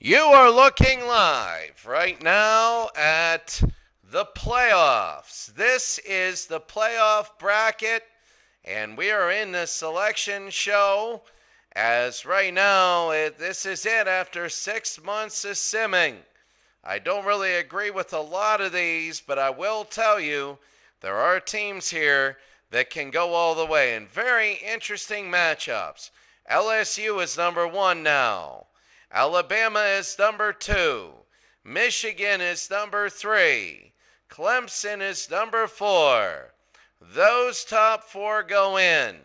You are looking live right now at the playoffs. This is the playoff bracket, and we are in the selection show. As right now, this is it after 6 months of simming. I don't really agree with a lot of these, but I will tell you there are teams here that can go all the way in very interesting matchups. LSU is number one now. Alabama is number two. Michigan is number three. Clemson is number four. Those top four go in.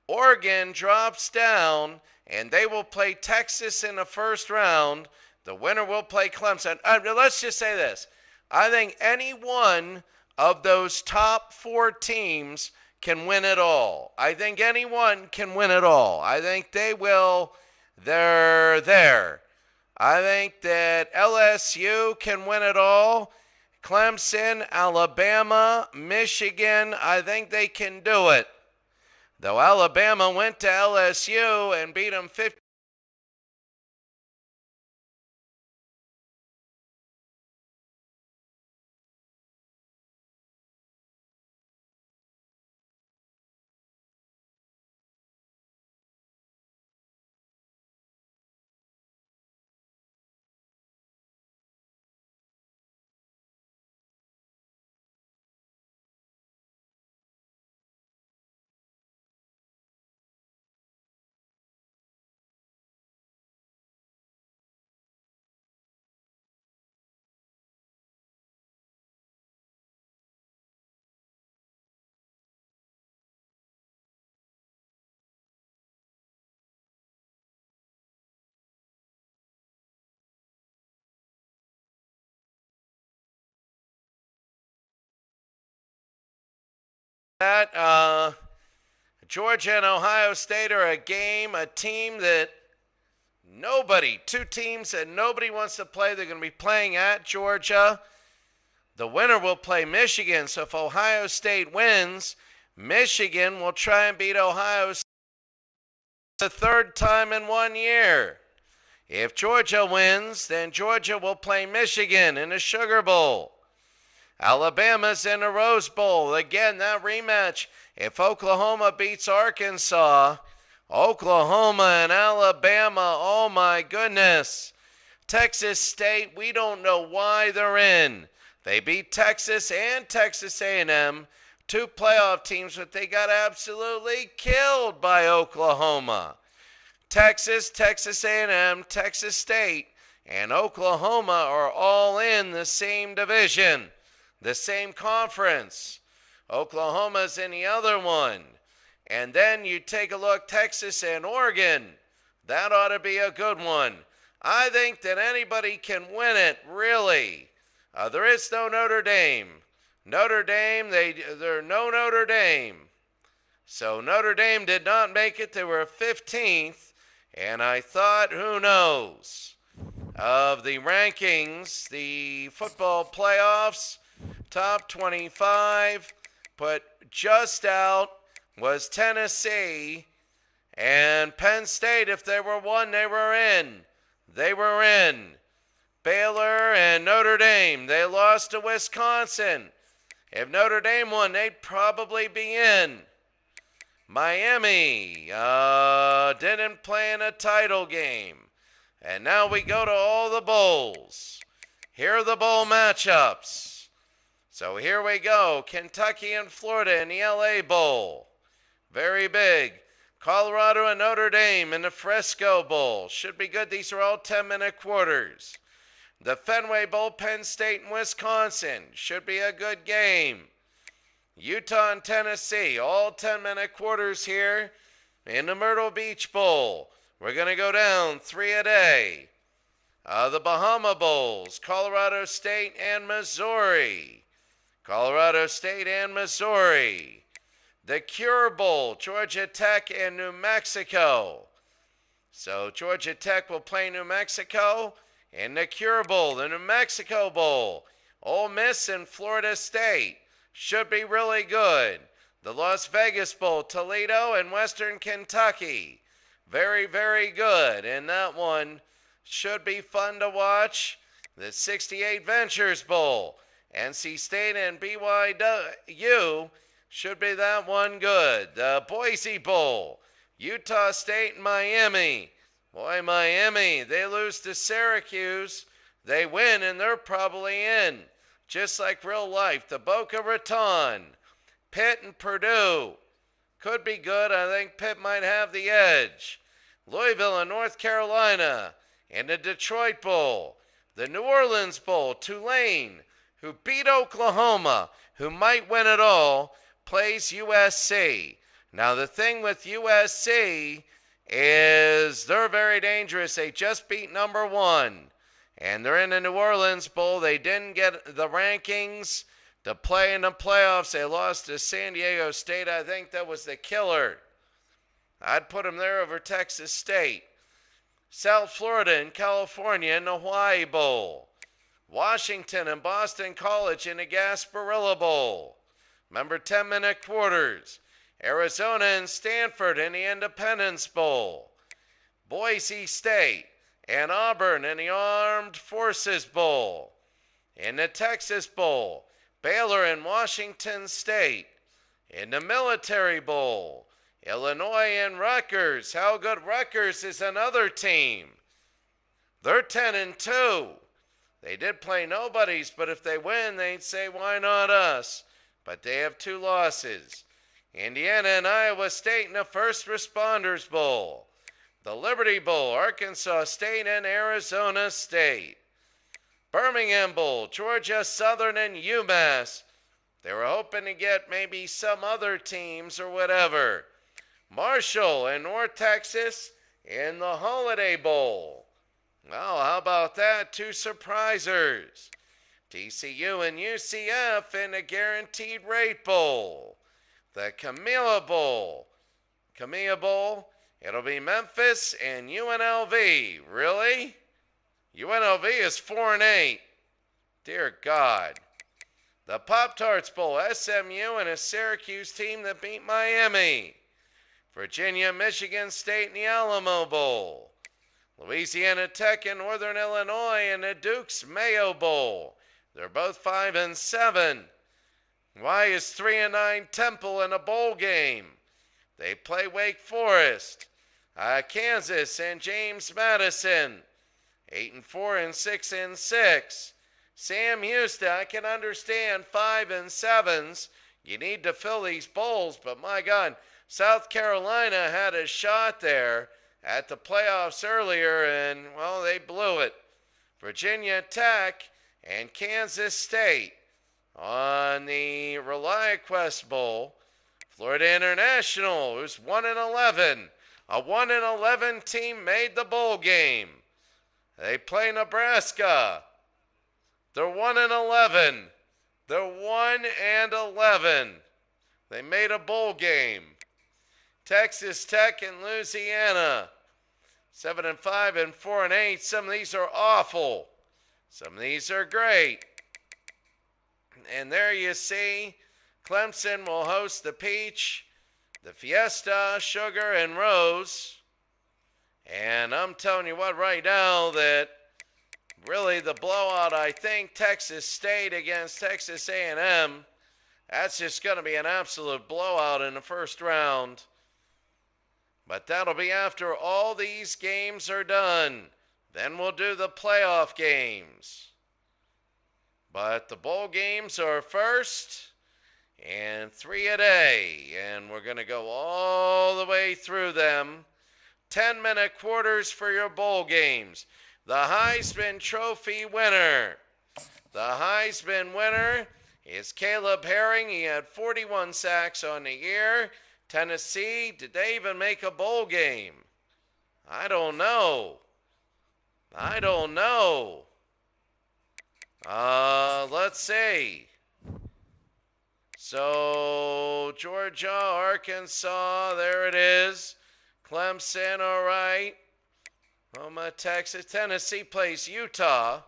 Oregon drops down, and they will play Texas in the first round. The winner will play Clemson. Let's just say this. I think any one of those top four teams can win it all. I think anyone can win it all. I think they will. They're there. I think that LSU can win it all. Clemson, Alabama, Michigan, I think they can do it. Though Alabama went to LSU and beat them 50. That Georgia and Ohio State are a team that two teams that nobody wants to play. They're going to be playing at Georgia. The winner will play Michigan. So if Ohio State wins, Michigan will try and beat Ohio State the third time in 1 year. If Georgia wins, then Georgia will play Michigan in the Sugar Bowl. Alabama's in the Rose Bowl. Again, that rematch. If Oklahoma beats Arkansas, Oklahoma and Alabama, oh my goodness. Texas State, we don't know why they're in. They beat Texas and Texas A&M, two playoff teams, but they got absolutely killed by Oklahoma. Texas, Texas A&M, Texas State, and Oklahoma are all in the same division, the same conference. Oklahoma's in the other one. And then you take a look, Texas and Oregon. That ought to be a good one. I think that anybody can win it, really. There is no Notre Dame. Notre Dame, they're no Notre Dame. So Notre Dame did not make it. They were 15th. And I thought, who knows? Of the rankings, the football playoffs, top 25, but just out was Tennessee and Penn State. If they were one, they were in. They were in. Baylor and Notre Dame, they lost to Wisconsin. If Notre Dame won, they'd probably be in. Miami didn't play in a title game. And now we go to all the bowls. Here are the bowl matchups. So here we go. Kentucky and Florida in the LA Bowl. Very big. Colorado and Notre Dame in the Fresco Bowl. Should be good. These are all 10-minute quarters. The Fenway Bowl, Penn State and Wisconsin. Should be a good game. Utah and Tennessee, all 10-minute quarters here in the Myrtle Beach Bowl. We're going to go down 3 a day. The Bahama Bowls, Colorado State and Missouri. Colorado State and Missouri. The Cure Bowl, Georgia Tech and New Mexico. So Georgia Tech will play New Mexico. In the Cure Bowl, the New Mexico Bowl, Ole Miss and Florida State. Should be really good. The Las Vegas Bowl, Toledo and Western Kentucky. Very, very good. And that one should be fun to watch. The 68 Ventures Bowl. NC State and BYU should be that one good. The Boise Bowl. Utah State and Miami. Boy, Miami, they lose to Syracuse. They win and they're probably in. Just like real life. The Boca Raton. Pitt and Purdue. Could be good. I think Pitt might have the edge. Louisville and North Carolina. And the Detroit Bowl. The New Orleans Bowl. Tulane, who beat Oklahoma, who might win it all, plays USC. Now, the thing with USC is they're very dangerous. They just beat number one. And they're in the New Orleans Bowl. They didn't get the rankings to play in the playoffs. They lost to San Diego State. I think that was the killer. I'd put them there over Texas State. South Florida and California in the Hawaii Bowl. Washington and Boston College in the Gasparilla Bowl. Remember 10-minute quarters. Arizona and Stanford in the Independence Bowl. Boise State and Auburn in the Armed Forces Bowl. In the Texas Bowl, Baylor and Washington State. In the Military Bowl, Illinois and Rutgers. How good Rutgers is another team. They're 10-2. They did play nobodies, but if they win, they'd say, why not us? But they have 2 losses. Indiana and Iowa State in the First Responders Bowl. The Liberty Bowl, Arkansas State and Arizona State. Birmingham Bowl, Georgia Southern and UMass. They were hoping to get maybe some other teams or whatever. Marshall and North Texas in the Holiday Bowl. Well, how about that? 2 surprisers. TCU and UCF in the Guaranteed Rate Bowl. The Camellia Bowl. It'll be Memphis and UNLV. Really? UNLV is 4-8. Dear God. The Pop-Tarts Bowl. SMU and a Syracuse team that beat Miami. Virginia, Michigan State in the Alamo Bowl. Louisiana Tech and Northern Illinois in the Duke's Mayo Bowl. They're both 5-7. Why is 3-9 Temple in a bowl game? They play Wake Forest. Kansas and James Madison. 8-4 and 6-6. Sam Houston, I can understand 5-7s. You need to fill these bowls, but my God, South Carolina had a shot there at the playoffs earlier, and, well, they blew it. Virginia Tech and Kansas State on the ReliaQuest Bowl. Florida International, who's 1-11. A 1-11 team made the bowl game. They play Nebraska. They're 1-11. They're 1-11. They made a bowl game. Texas Tech and Louisiana, 7-5 and 4-8. Some of these are awful. Some of these are great. And there you see, Clemson will host the Peach, the Fiesta, Sugar, and Rose. And I'm telling you what right now that really the blowout, I think, Texas State against Texas A&M, that's just going to be an absolute blowout in the first round. But that'll be after all these games are done. Then we'll do the playoff games. But the bowl games are first, and 3 a day. And we're going to go all the way through them. 10-minute quarters for your bowl games. The Heisman Trophy winner. The Heisman winner is Caleb Herring. He had 41 sacks on the year. Tennessee, did they even make a bowl game? I don't know. Let's see. So, Georgia, Arkansas, there it is. Clemson, all right. Oklahoma, Texas, Tennessee plays Utah.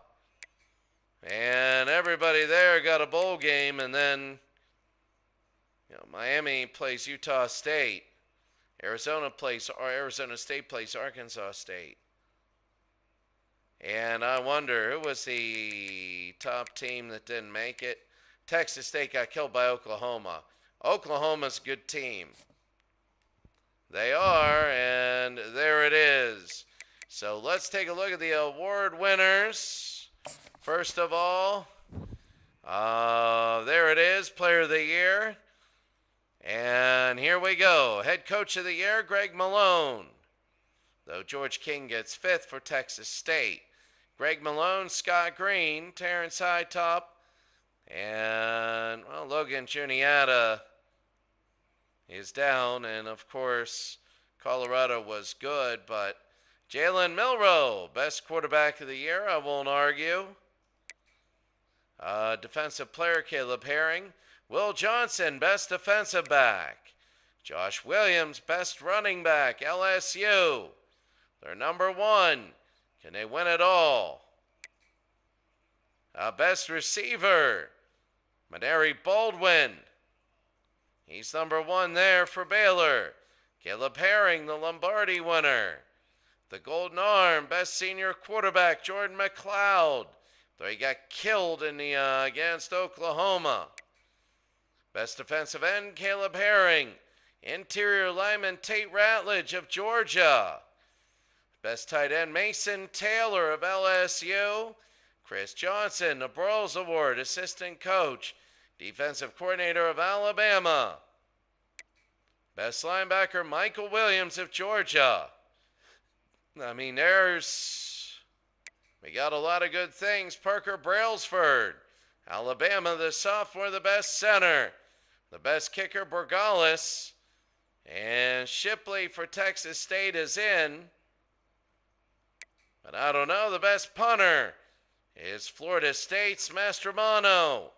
And everybody there got a bowl game, and then Miami plays Utah State. Arizona State plays Arkansas State. And I wonder who was the top team that didn't make it. Texas State got killed by Oklahoma. Oklahoma's a good team. They are, and there it is. So let's take a look at the award winners. First of all, there it is, Player of the Year. And here we go. Head Coach of the Year, Greg Malone. Though George King gets 5th for Texas State. Greg Malone, Scott Green, Terrence Hightop, and, well, Logan Juniata is down. And, of course, Colorado was good, but Jalen Milroe, best quarterback of the year, I won't argue. Defensive player, Caleb Herring. Will Johnson, best defensive back. Josh Williams, best running back, LSU. They're number 1. Can they win it all? Best receiver, Maneri Baldwin. He's number 1 there for Baylor. Caleb Herring, the Lombardi winner. The Golden Arm, best senior quarterback, Jordan McLeod. Though he got killed in the against Oklahoma. Best defensive end, Caleb Herring. Interior lineman, Tate Ratledge of Georgia. Best tight end, Mason Taylor of LSU. Chris Johnson, the Broyles Award, assistant coach. Defensive coordinator of Alabama. Best linebacker, Michael Williams of Georgia. I mean, we got a lot of good things. Parker Brailsford, Alabama, the sophomore, the best center. The best kicker, Borgalis. And Shipley for Texas State is in. But I don't know, the best punter is Florida State's Mastromano.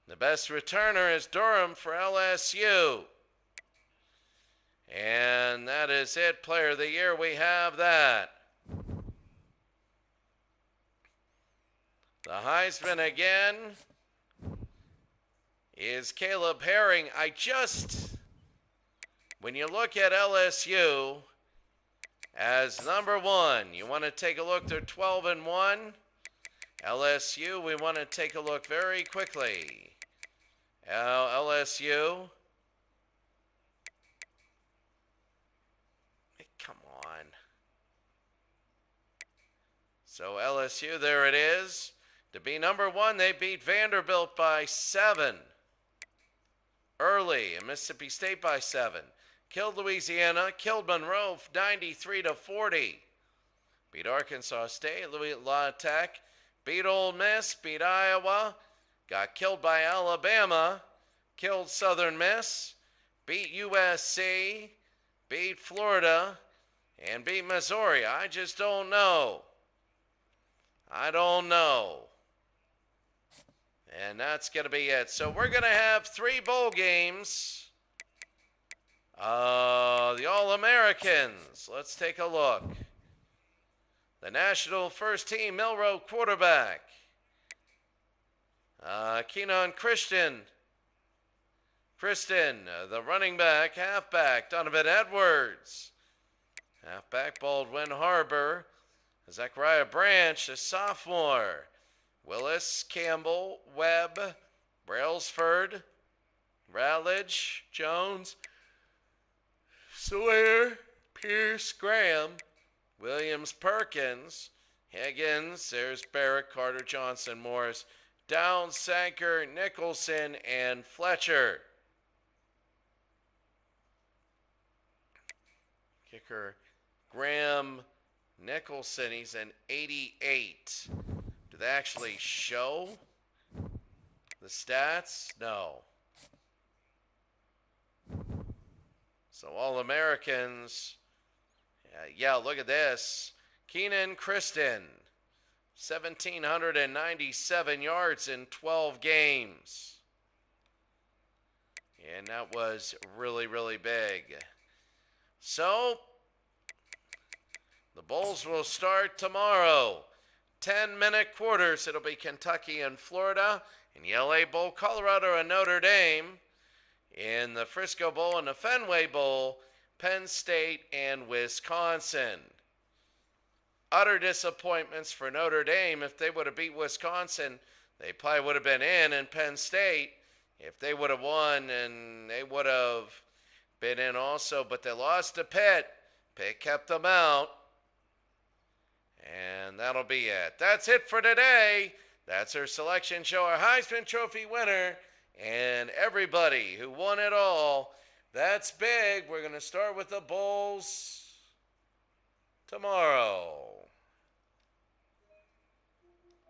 The best returner is Durham for LSU. And that is it. Player of the Year, we have that. The Heisman again is Caleb Herring. When you look at LSU as number 1, you want to take a look. They're 12-1. LSU, we want to take a look very quickly. LSU. Come on. So LSU, there it is. To be number 1, they beat Vanderbilt by 7 early, and Mississippi State by 7. Killed Louisiana, killed Monroe 93-40. Beat Arkansas State, La Tech, beat Ole Miss, beat Iowa, got killed by Alabama, killed Southern Miss, beat USC, beat Florida, and beat Missouri. I just don't know. I don't know. And that's going to be it. So we're going to have 3 bowl games. The All-Americans. Let's take a look. The national first team, Milroe quarterback. Keenan Christian, the running back, halfback, Donovan Edwards. Halfback, Baldwin Harbor. Zechariah Branch, a sophomore. Willis, Campbell, Webb, Brailsford, Ratledge, Jones, Sawyer, Pierce, Graham, Williams, Perkins, Higgins, there's Barrett, Carter, Johnson, Morris, Downs, Sanker, Nicholson, and Fletcher. Kicker, Graham Nicholson, he's an 88. Do they actually show the stats? No. So All-Americans, yeah, look at this. Keenan Christian, 1,797 yards in 12 games. And that was really, really big. So, the bowls will start tomorrow. 10-minute quarters. It'll be Kentucky and Florida. In the LA Bowl, Colorado and Notre Dame. In the Frisco Bowl and the Fenway Bowl, Penn State and Wisconsin. utter disappointments for Notre Dame. If they would have beat Wisconsin, they probably would have been in, and Penn State, if they would have won, and they would have been in also. But they lost to Pitt. Pitt kept them out. And that'll be it. That's it for today. That's our selection show, our Heisman Trophy winner, and everybody who won it all. That's big. We're going to start with the Bulls tomorrow.